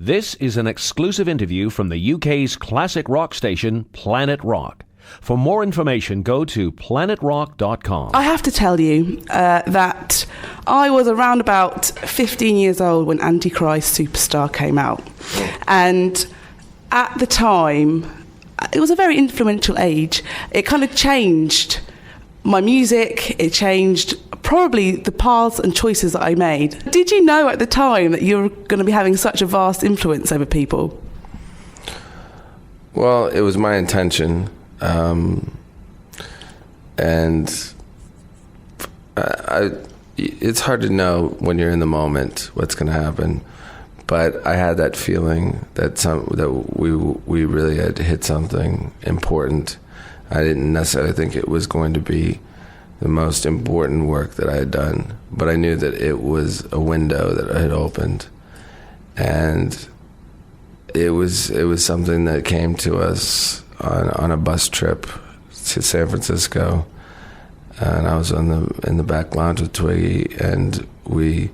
This is an exclusive interview from the UK's classic rock station, Planet Rock. For more information, go to planetrock.com. I have to tell you that I was around about 15 years old when Antichrist Superstar came out. And at the time, it was a very influential age. It kind of changed my music. It changed probably the paths and choices that I made. Did you know at the time that you were going to be having such a vast influence over people? Well, it was my intention. It's hard to know when you're in the moment what's going to happen, but I had that feeling that we really had hit something important. I didn't necessarily think it was going to be the most important work that I had done, but I knew that it was a window that I had opened, and it was something that came to us on a bus trip to San Francisco, and I was in the back lounge with Twiggy, and it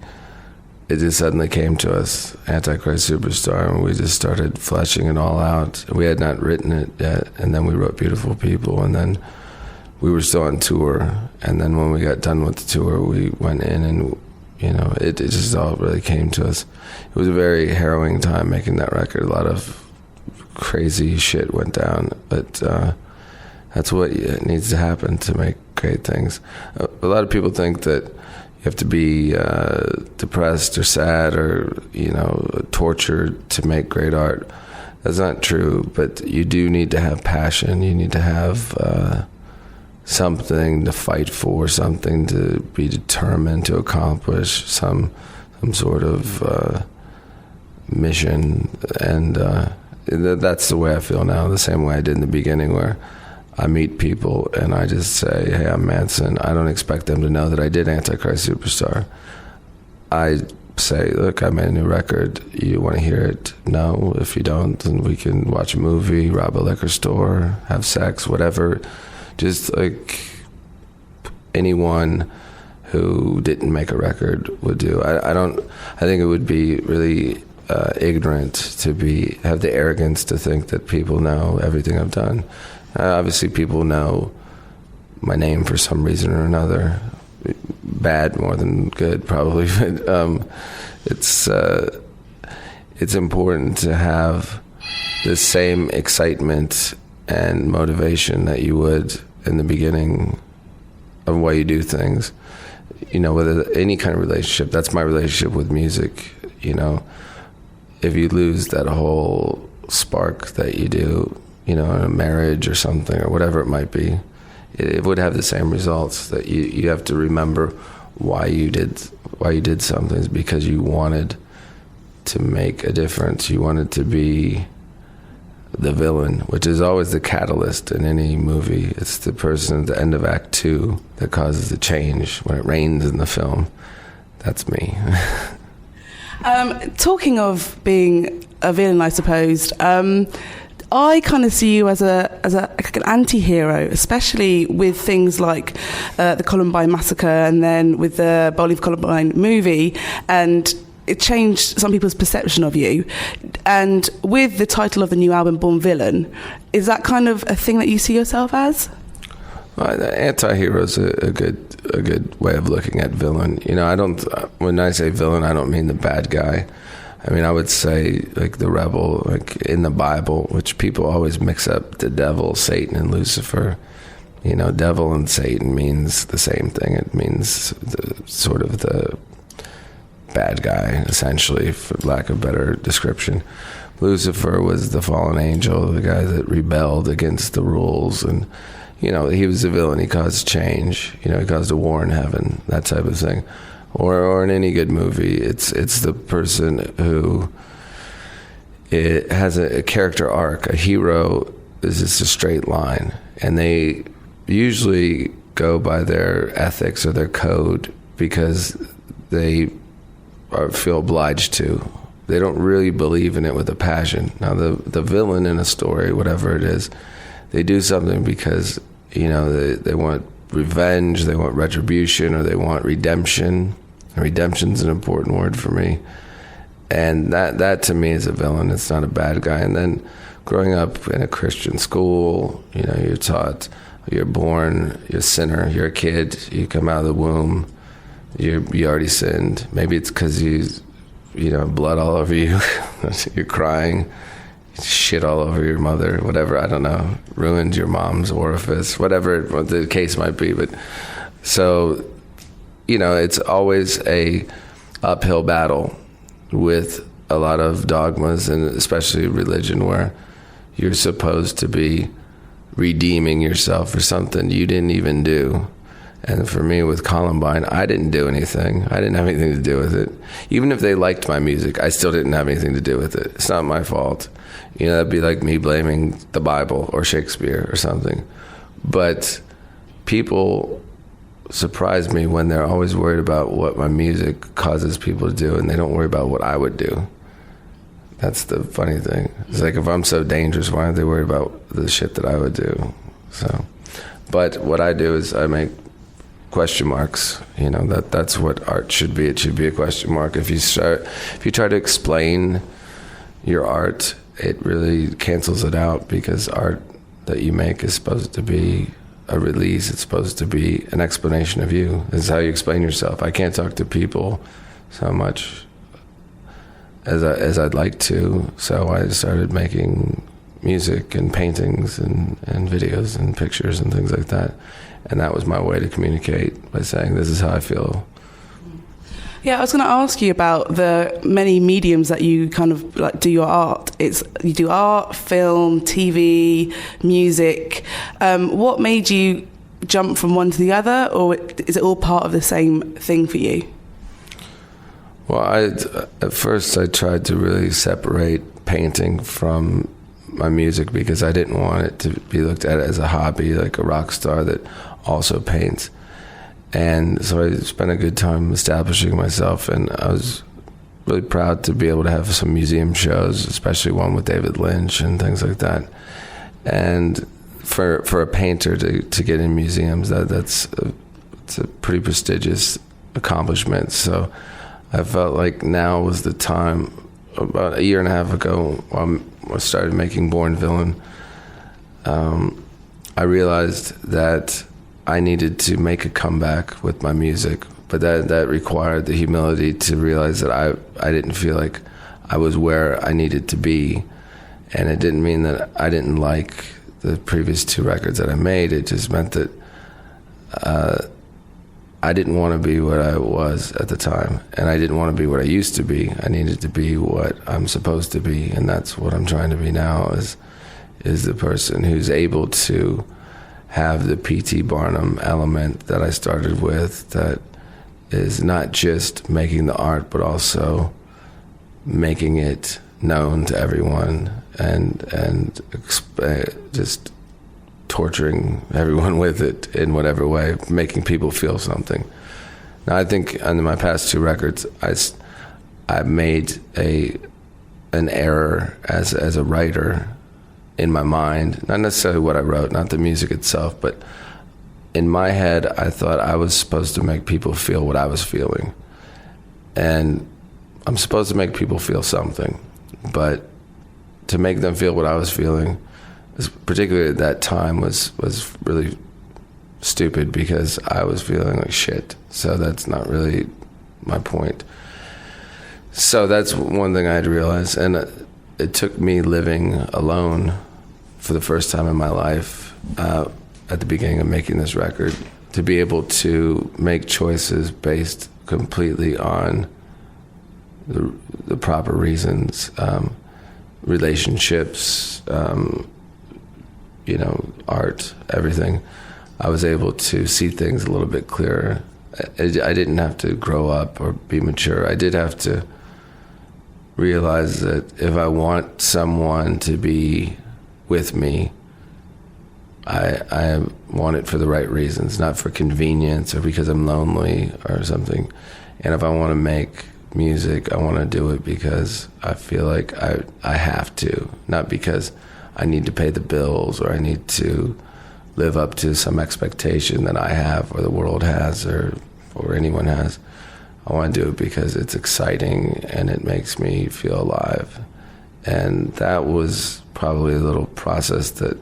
just suddenly came to us, Antichrist Superstar, and we just started fleshing it all out. We had not written it yet, and then we wrote Beautiful People, and then we were still on tour, and then when we got done with the tour, we went in, and it just all really came to us. It was a very harrowing time making that record. A lot of crazy shit went down, but that's what needs to happen to make great things. A lot of people think that you have to be depressed or sad or tortured to make great art. That's not true, but you do need to have passion. You need to have something to fight for, something to be determined to accomplish, some sort of mission, and that's the way I feel now, the same way I did in the beginning, where I meet people and I just say, hey, I'm Manson. I don't expect them to know that I did Antichrist Superstar. I say, look, I made a new record. You want to hear it? No. If you don't, then we can watch a movie, rob a liquor store, have sex, whatever. Just like anyone who didn't make a record would do. I think it would be really ignorant to have the arrogance to think that people know everything I've done. Obviously, people know my name for some reason or another. Bad more than good, probably. But it's important to have the same excitement and motivation that you would in the beginning of why you do things. Whether any kind of relationship, that's my relationship with music. If you lose that whole spark that you do, in a marriage or something or whatever it might be, it would have the same results. That you have to remember why you did something is because you wanted to make a difference. You wanted to be the villain, which is always the catalyst in any movie. It's the person at the end of Act 2 that causes the change when it rains in the film. That's me. Talking of being a villain, I suppose, I kind of see you as like an anti-hero, especially with things like the Columbine Massacre and then with the Bowling for Columbine movie, and it changed some people's perception of you. And with the title of the new album, Born Villain, is that kind of a thing that you see yourself as? Well, anti-hero is a good way of looking at villain. When I say villain, I don't mean the bad guy. I mean, I would say like the rebel, like in the Bible, which people always mix up the devil, Satan, and Lucifer. Devil and Satan means the same thing. It means sort of the bad guy, essentially, for lack of a better description. Lucifer was the fallen angel, the guy that rebelled against the rules, and he was a villain. He caused change. He caused a war in heaven, that type of thing. Or in any good movie, it's the person who it has a character arc. A hero is just a straight line, and they usually go by their ethics or their code because they feel obliged to. They don't really believe in it with a passion. Now, the villain in a story, whatever it is, they do something because they want revenge, they want retribution, or they want redemption. And redemption's an important word for me. And that to me is a villain. It's not a bad guy. And then growing up in a Christian school, you're taught you're born, you're a sinner, you're a kid, you come out of the womb, you already sinned. Maybe it's because blood all over you, you're crying, shit all over your mother, whatever, I don't know, ruined your mom's orifice, whatever the case might be. But so, it's always a uphill battle with a lot of dogmas, and especially religion, where you're supposed to be redeeming yourself for something you didn't even do. And for me with Columbine, I didn't do anything. I didn't have anything to do with it. Even if they liked my music, I still didn't have anything to do with it. It's not my fault. That'd be like me blaming the Bible or Shakespeare or something. But people surprise me when they're always worried about what my music causes people to do, and they don't worry about what I would do. That's the funny thing. It's like, if I'm so dangerous, why aren't they worried about the shit that I would do? So, but what I do is I make question marks. That's what art should be. It should be a question mark. If you try to explain your art, it really cancels it out, because art that you make is supposed to be a release. It's supposed to be an explanation of you. This is how you explain yourself. I can't talk to people so much as I'd like to, so I started making music and paintings and videos and pictures and things like that. And that was my way to communicate, by saying, this is how I feel. Yeah, I was going to ask you about the many mediums that you kind of do your art. You do art, film, TV, music. What made you jump from one to the other, or is it all part of the same thing for you? Well, at first I tried to really separate painting from my music, because I didn't want it to be looked at as a hobby, like a rock star that also paints. And so I spent a good time establishing myself, and I was really proud to be able to have some museum shows, especially one with David Lynch and things like that. And for a painter to get in museums, it's a pretty prestigious accomplishment. So I felt like now was the time. About a year and a half ago, when I started making Born Villain, I realized that I needed to make a comeback with my music, but that required the humility to realize that I didn't feel like I was where I needed to be. And it didn't mean that I didn't like the previous 2 records that I made. It just meant that I didn't want to be what I was at the time, and I didn't want to be what I used to be. I needed to be what I'm supposed to be, and that's what I'm trying to be now, is the person who's able to have the P.T. Barnum element that I started with, that is not just making the art, but also making it known to everyone, and just torturing everyone with it in whatever way, making people feel something. Now, I think on my past 2 records, I made an error as a writer in my mind, not necessarily what I wrote, not the music itself, but in my head, I thought I was supposed to make people feel what I was feeling. And I'm supposed to make people feel something, but to make them feel what I was feeling, particularly at that time, was really stupid, because I was feeling like shit. So that's not really my point. So that's one thing I had to realize. And it took me living alone for the first time in my life at the beginning of making this record to be able to make choices based completely on the proper reasons, relationships, art, everything. I was able to see things a little bit clearer. I didn't have to grow up or be mature. I did have to realize that if I want someone to be with me, I want it for the right reasons, not for convenience or because I'm lonely or something. And if I want to make music, I want to do it because I feel like I have to, not because I need to pay the bills or I need to live up to some expectation that I have or the world has or anyone has. I want to do it because it's exciting and it makes me feel alive. And that was probably a little process that,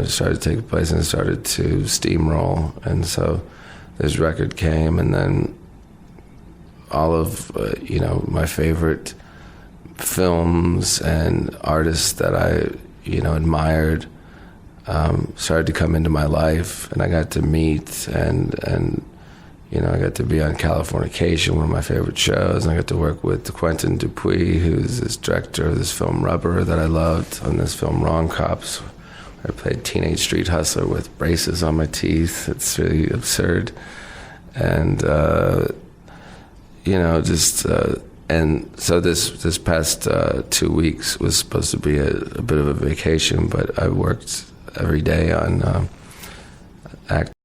started to take place and started to steamroll. And so this record came, and then all of, my favorite films and artists that I, admired, started to come into my life, and I got to meet and I got to be on Californication, one of my favorite shows, and I got to work with Quentin Dupuis, who's this director of this film Rubber that I loved, on this film Wrong Cops. I played teenage street hustler with braces on my teeth. It's really absurd. And, and so this past 2 weeks was supposed to be a bit of a vacation, but I worked every day on